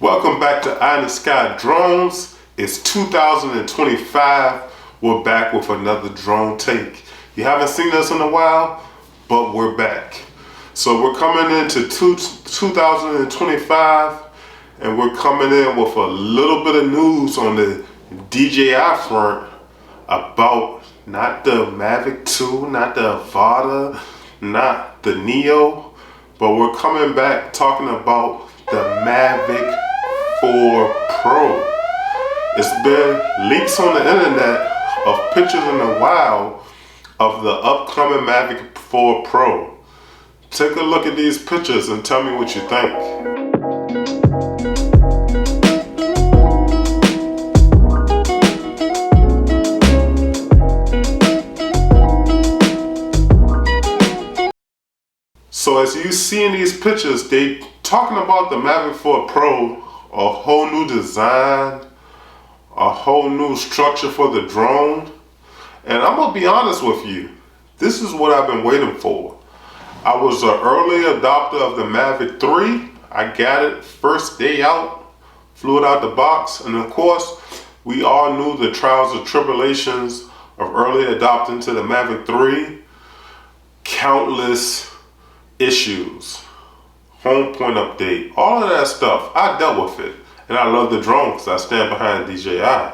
Welcome back to Eye in the Sky Drones. It's 2025. We're back with another drone take. You haven't seen us in a while, but we're back. So we're coming into 2025, and we're coming in with a little bit of news on the DJI front about not the Mavic 2, not the Avata, not the Neo, but we're coming back talking about the Mavic 4 Pro. It's been leaks on the internet of pictures in the wild of the upcoming Mavic 4 Pro. Take a look at these pictures and tell me what you think. So as you see in these pictures, they talking about the Mavic 4 Pro, a whole new design, a whole new structure for the drone. And I'm gonna be honest with you, this is what I've been waiting for. I was an early adopter of the Mavic 3. I got it first day out, flew it out the box, and of course, we all knew the trials and tribulations of early adopting to the Mavic 3. Countless issues, home point update, all of that stuff. I dealt with it, and I love the drone because I stand behind DJI.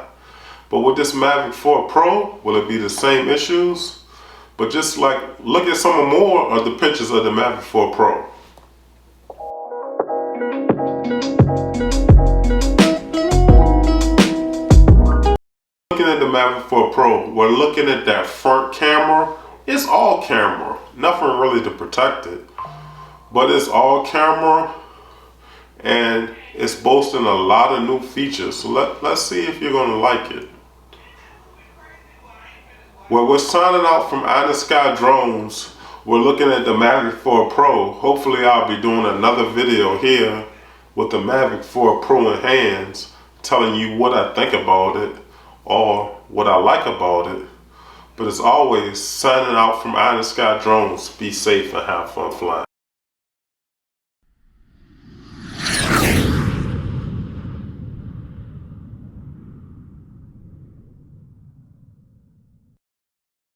But with this Mavic 4 Pro, will it be the same issues? But just like, look at some more of the pictures of the Mavic 4 Pro. Looking at the Mavic 4 Pro, we're looking at that front camera. It's all camera, nothing really to protect it. But it's all camera, and it's boasting a lot of new features. So let's see if you're gonna like it. Well, we're signing out from Eye in the Sky Drones. We're looking at the Mavic 4 Pro. Hopefully I'll be doing another video here with the Mavic 4 Pro in hands, telling you what I think about it or what I like about it. But as always, signing out from Eye in the Sky Drones. Be safe and have fun flying.